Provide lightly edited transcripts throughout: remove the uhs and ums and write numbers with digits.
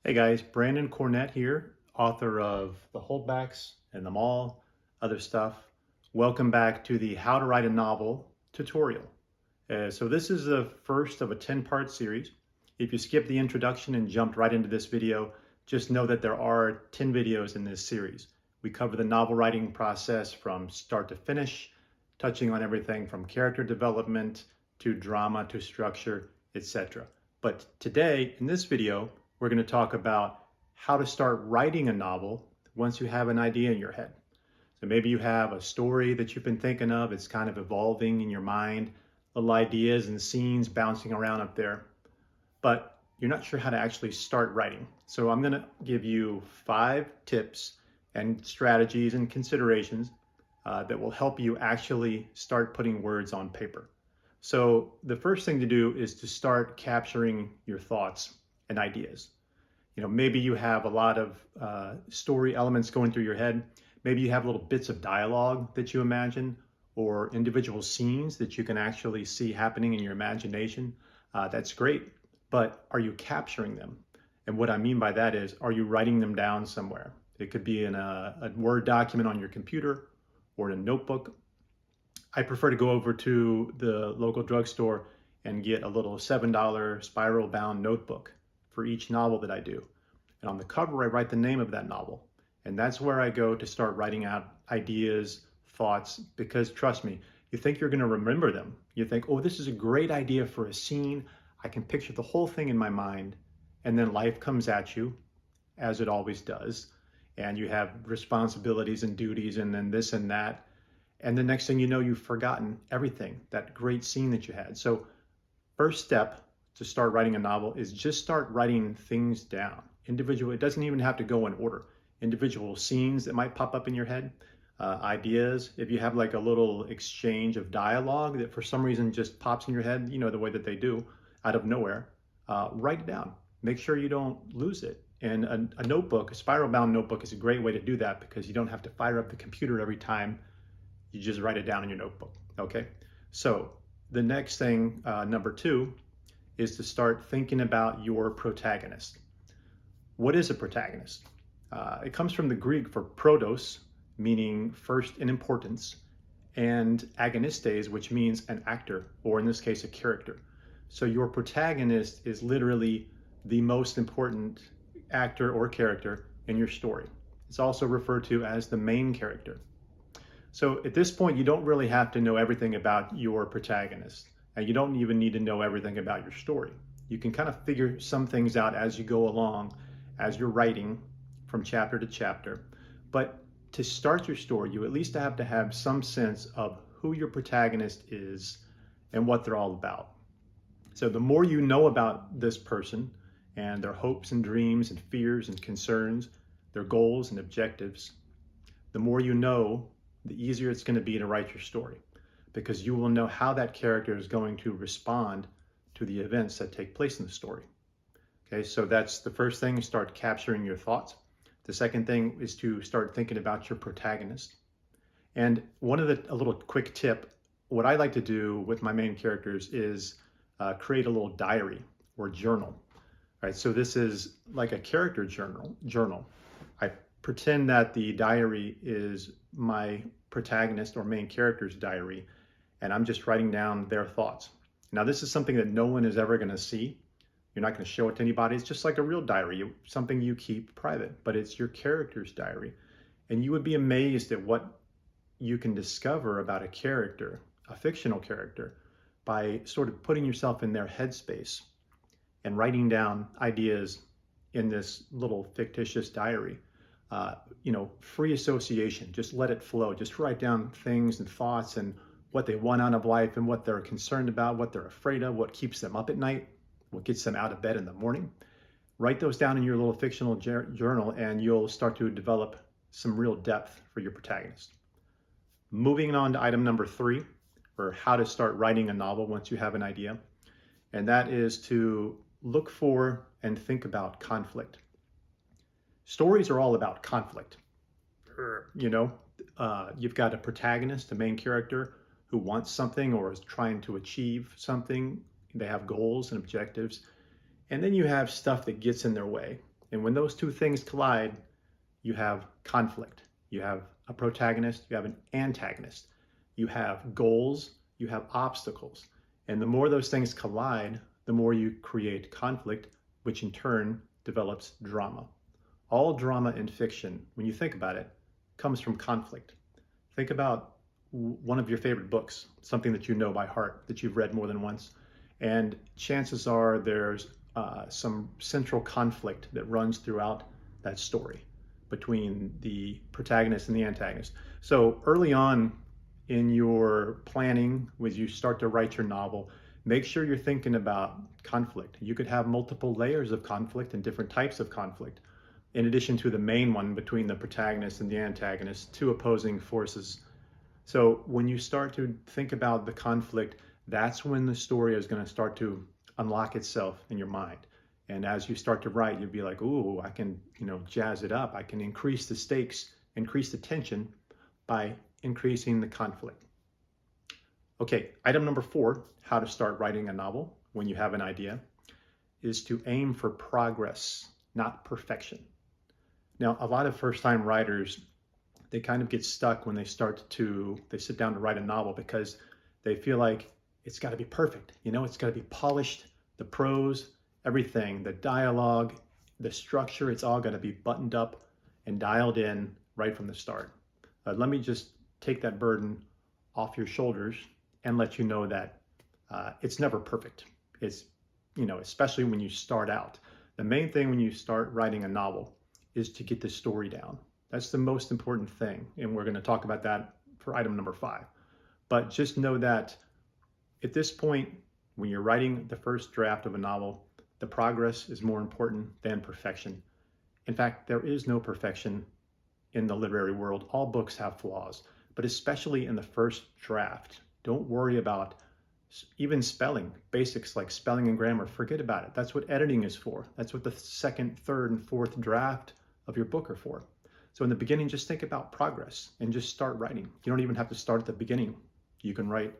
Hey guys, Brandon Cornett here, author of The Holdbacks and the Mall, other stuff. Welcome back to the How to Write a Novel tutorial. So this is the first of a 10-part series. If you skipped the introduction and jumped right into this video, just know that there are 10 videos in this series. We cover the novel writing process from start to finish, touching on everything from character development to drama to structure, etc. But today, in this video, we're going to talk about how to start writing a novel once you have an idea in your head. So maybe you have a story that you've been thinking of, it's kind of evolving in your mind, little ideas and scenes bouncing around up there, but you're not sure how to actually start writing. So I'm going to give you 5 tips and strategies and considerations that will help you actually start putting words on paper. So the first thing to do is to start capturing your thoughts and ideas. Maybe you have a lot of story elements going through your head. Maybe you have little bits of dialogue that you imagine or individual scenes that you can actually see happening in your imagination. That's great, but are you capturing them? And what I mean by that is, are you writing them down somewhere? It could be in a Word document on your computer or in a notebook. I prefer to go over to the local drugstore and get a little $7 spiral bound notebook for each novel that I do. And on the cover, I write the name of that novel. And that's where I go to start writing out ideas, thoughts, because trust me, you think you're going to remember them. You think, oh, this is a great idea for a scene. I can picture the whole thing in my mind. And then life comes at you, as it always does. And you have responsibilities and duties and then this and that. And the next thing you know, you've forgotten everything, that great scene that you had. So first step to start writing a novel is just start writing things down. Individual, it doesn't even have to go in order. Individual scenes that might pop up in your head, ideas. If you have like a little exchange of dialogue that for some reason just pops in your head, the way that they do out of nowhere, write it down. Make sure you don't lose it. And a notebook, a spiral bound notebook is a great way to do that because you don't have to fire up the computer every time. You just write it down in your notebook, okay? So the next thing, number 2, is to start thinking about your protagonist. What is a protagonist? It comes from the Greek for protos, meaning first in importance, and agonistes, which means an actor, or in this case, a character. So your protagonist is literally the most important actor or character in your story. It's also referred to as the main character. So at this point, you don't really have to know everything about your protagonist, and you don't even need to know everything about your story. You can kind of figure some things out as you go along, as you're writing from chapter to chapter. But to start your story, you at least have to have some sense of who your protagonist is and what they're all about. So the more you know about this person and their hopes and dreams and fears and concerns, their goals and objectives, the more you know, the easier it's going to be to write your story, because you will know how that character is going to respond to the events that take place in the story. Okay, so that's the first thing, start capturing your thoughts. The second thing is to start thinking about your protagonist. And a little quick tip, what I like to do with my main characters is create a little diary or journal. All right, so this is like a character journal. I pretend that the diary is my protagonist or main character's diary, and I'm just writing down their thoughts. Now, this is something that no one is ever going to see. You're not going to show it to anybody. It's just like a real diary, something you keep private, but it's your character's diary. And you would be amazed at what you can discover about a character, a fictional character, by sort of putting yourself in their headspace and writing down ideas in this little fictitious diary. Free association, just let it flow. Just write down things and thoughts and what they want out of life and what they're concerned about, what they're afraid of, what keeps them up at night, what gets them out of bed in the morning. Write those down in your little fictional journal and you'll start to develop some real depth for your protagonist. Moving on to item number 3, or how to start writing a novel once you have an idea, and that is to look for and think about conflict. Stories are all about conflict. You've got a protagonist, a main character, who wants something or is trying to achieve something. They have goals and objectives. And then you have stuff that gets in their way. And when those two things collide, you have conflict. You have a protagonist, you have an antagonist. You have goals, you have obstacles. And the more those things collide, the more you create conflict, which in turn develops drama. All drama in fiction, when you think about it, comes from conflict. Think about one of your favorite books, something that you know by heart, that you've read more than once. And chances are there's some central conflict that runs throughout that story between the protagonist and the antagonist. So early on in your planning, as you start to write your novel, make sure you're thinking about conflict. You could have multiple layers of conflict and different types of conflict, in addition to the main one between the protagonist and the antagonist, two opposing forces. So when you start to think about the conflict, that's when the story is going to start to unlock itself in your mind. And as you start to write, you'll be like, ooh, I can, jazz it up. I can increase the stakes, increase the tension by increasing the conflict. Okay, item number 4, how to start writing a novel when you have an idea, is to aim for progress, not perfection. Now, a lot of first-time writers, they kind of get stuck when they sit down to write a novel because they feel like it's got to be perfect. It's got to be polished, the prose, everything, the dialogue, the structure, it's all got to be buttoned up and dialed in right from the start. Let me just take that burden off your shoulders and let you know that it's never perfect. It's, especially when you start out. The main thing when you start writing a novel is to get the story down. That's the most important thing. And we're going to talk about that for item number 5. But just know that at this point, when you're writing the first draft of a novel, the progress is more important than perfection. In fact, there is no perfection in the literary world. All books have flaws, but especially in the first draft, don't worry about even spelling, basics like spelling and grammar, forget about it. That's what editing is for. That's what the second, third, and fourth draft of your book are for. So in the beginning, just think about progress and just start writing. You don't even have to start at the beginning. You can write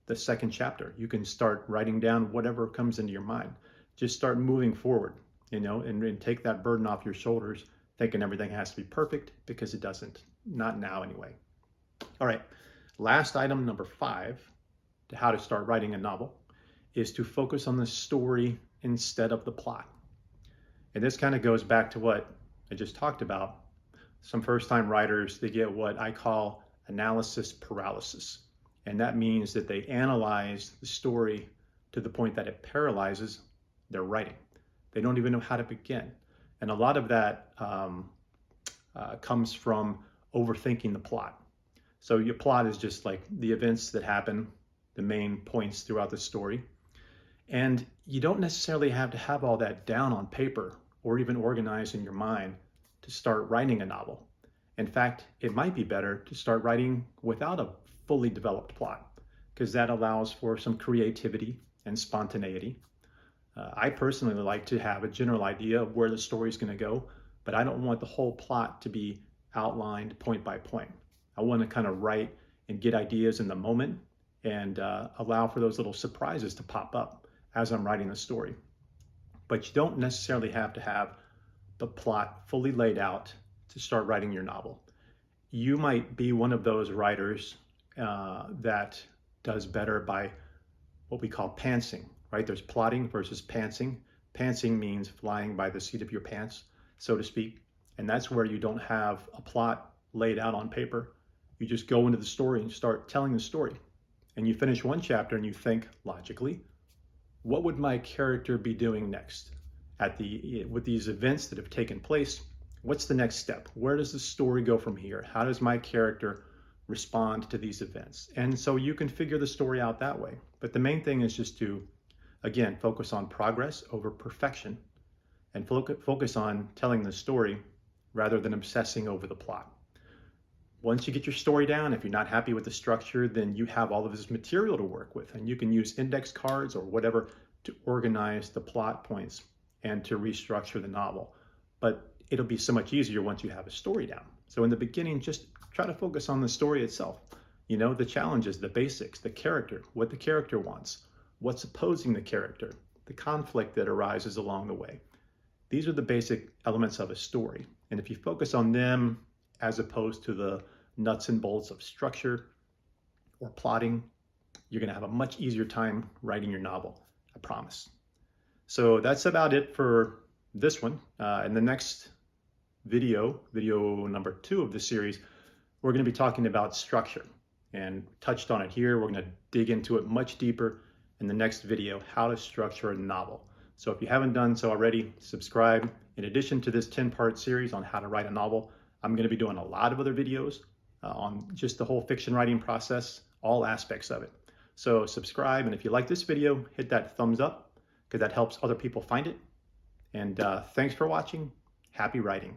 the second chapter. You can start writing down whatever comes into your mind. Just start moving forward, and take that burden off your shoulders, thinking everything has to be perfect, because it doesn't. Not now anyway. All right, last item, number 5, to how to start writing a novel, is to focus on the story instead of the plot. And this kind of goes back to what I just talked about. Some first-time writers, they get what I call analysis paralysis. And that means that they analyze the story to the point that it paralyzes their writing. They don't even know how to begin. And a lot of that comes from overthinking the plot. So your plot is just like the events that happen, the main points throughout the story. And you don't necessarily have to have all that down on paper or even organized in your mind to start writing a novel. In fact, it might be better to start writing without a fully developed plot, because that allows for some creativity and spontaneity. I personally like to have a general idea of where the story is going to go, but I don't want the whole plot to be outlined point by point. I want to kind of write and get ideas in the moment and allow for those little surprises to pop up as I'm writing the story. But you don't necessarily have to have the plot fully laid out to start writing your novel. You might be one of those writers that does better by what we call pantsing, right? There's plotting versus pantsing. Pantsing means flying by the seat of your pants, so to speak. And that's where you don't have a plot laid out on paper. You just go into the story and start telling the story. And you finish one chapter and you think logically, what would my character be doing next? With these events that have taken place, what's the next step? Where does the story go from here? How does my character respond to these events? And so you can figure the story out that way. But the main thing is just to, again, focus on progress over perfection, and focus on telling the story rather than obsessing over the plot. Once you get your story down, if you're not happy with the structure, then you have all of this material to work with, and you can use index cards or whatever to organize the plot points and to restructure the novel. But it'll be so much easier once you have a story down. So in the beginning, just try to focus on the story itself. The challenges, the basics, the character, what the character wants, what's opposing the character, the conflict that arises along the way. These are the basic elements of a story. And if you focus on them as opposed to the nuts and bolts of structure or plotting, you're going to have a much easier time writing your novel, I promise. So that's about it for this one. In the next video number 2 of the series, we're going to be talking about structure, and touched on it here. We're going to dig into it much deeper in the next video, how to structure a novel. So if you haven't done so already, subscribe. In addition to this 10-part series on how to write a novel, I'm going to be doing a lot of other videos on just the whole fiction writing process, all aspects of it. So subscribe, and if you like this video, hit that thumbs up, because that helps other people find it. And thanks for watching. Happy writing.